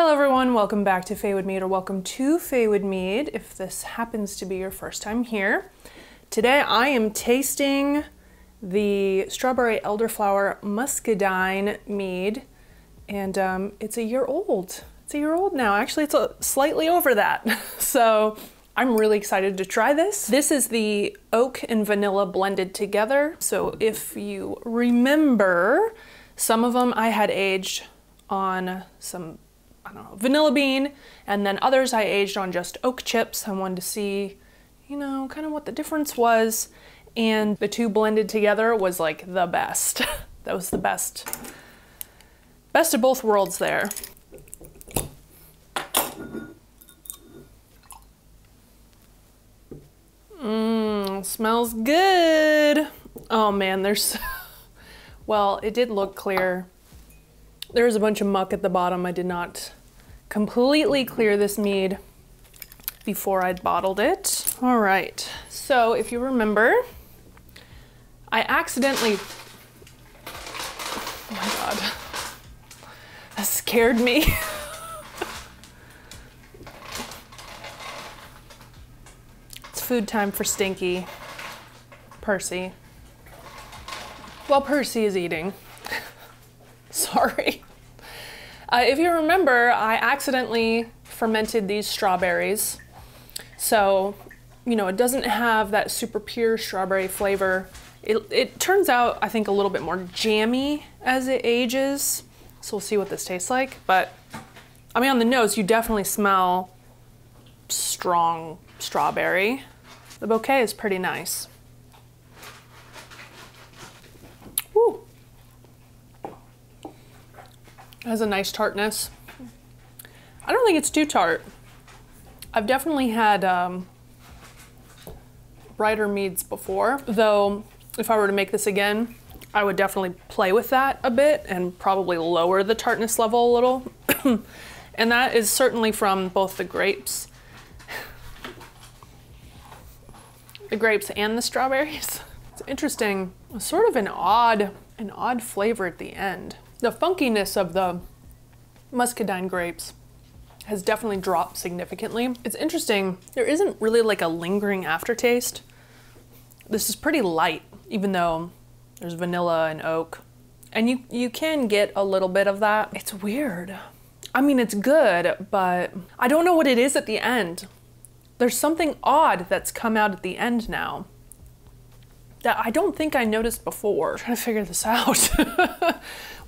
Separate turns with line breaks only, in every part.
Hello everyone, welcome back to Faewood Mead, or welcome to Faewood Mead if this happens to be your first time here. Today I am tasting the Strawberry Elderflower Muscadine Mead, and it's a year old. It's a year old now. Actually, it's slightly over that. So I'm really excited to try this. This is the oak and vanilla blended together. So if you remember, some of them I had aged on some, I don't know, vanilla bean, and then others I aged on just oak chips. I wanted to see, you know, kind of what the difference was. And the two blended together was like the best. That was the best. Best of both worlds there. Smells good. Oh man, there's, well, it did look clear. There's a bunch of muck at the bottom. I did not completely clear this mead before I'd bottled it. All right, so if you remember, I accidentally, oh my God, that scared me. It's food time for Stinky, Percy. Well, Percy is eating. Sorry. If you remember, I accidentally fermented these strawberries. So, you know, it doesn't have that super pure strawberry flavor. It turns out, I think, a little bit more jammy as it ages. So we'll see what this tastes like. But, I mean, on the nose, you definitely smell strong strawberry. The bouquet is pretty nice. Woo. It has a nice tartness. I don't think it's too tart. I've definitely had brighter meads before, though if I were to make this again, I would definitely play with that a bit and probably lower the tartness level a little. And that is certainly from both the grapes and the strawberries. It's interesting, sort of an odd flavor at the end. The funkiness of the muscadine grapes has definitely dropped significantly. It's interesting, there isn't really like a lingering aftertaste. This is pretty light, even though there's vanilla and oak. And you can get a little bit of that. It's weird. I mean, it's good, but I don't know what it is at the end. There's something odd that's come out at the end now that I don't think I noticed before. I'm trying to figure this out.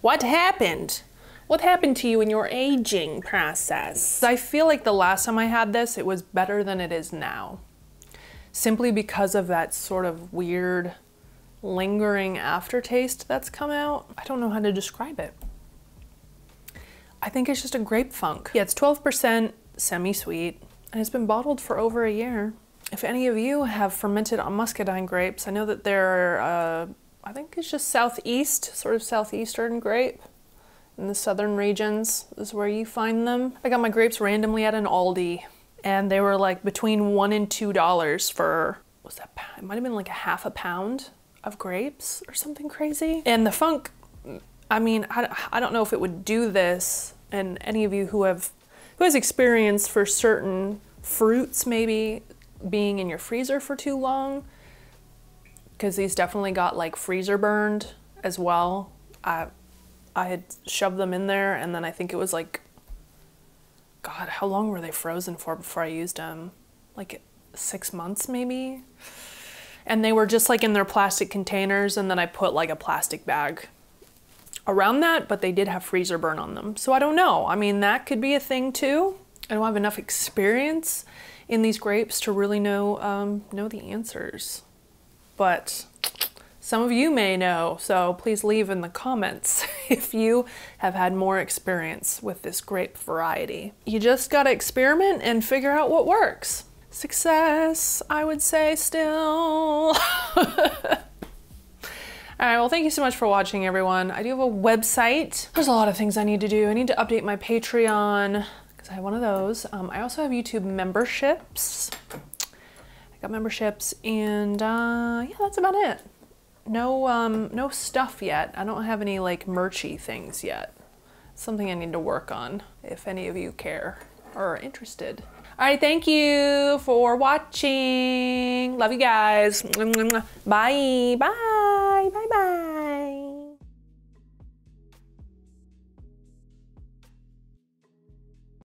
What happened? What happened to you in your aging process? I feel like the last time I had this, it was better than it is now. Simply because of that sort of weird, lingering aftertaste that's come out. I don't know how to describe it. I think it's just a grape funk. Yeah, it's 12% semi-sweet, and it's been bottled for over a year. If any of you have fermented on muscadine grapes, I know that they're, I think it's just southeast, sort of southeastern grape. In the southern regions is where you find them. I got my grapes randomly at an Aldi, and they were like between $1 and $2 for, what's that? It might have been like a half a pound of grapes or something crazy. And the funk, I mean, I don't know if it would do this, and any of you who has experience for certain fruits maybe being in your freezer for too long, because these definitely got like freezer burned as well. I had shoved them in there, and then I think it was like, God, how long were they frozen for before I used them? Like 6 months maybe? And they were just like in their plastic containers, and then I put like a plastic bag around that, but they did have freezer burn on them. So I don't know. I mean, that could be a thing too. I don't have enough experience in these grapes to really know the answers. But some of you may know, so please leave in the comments if you have had more experience with this grape variety. You just gotta experiment and figure out what works. Success, I would say still. All right, well, thank you so much for watching, everyone. I do have a website. There's a lot of things I need to do. I need to update my Patreon, because I have one of those. I also have YouTube memberships. I got memberships, and yeah, that's about it. No stuff yet. I don't have any like merchy things yet. something I need to work on if any of you care or are interested. All right, thank you for watching. Love you guys. Bye. Bye.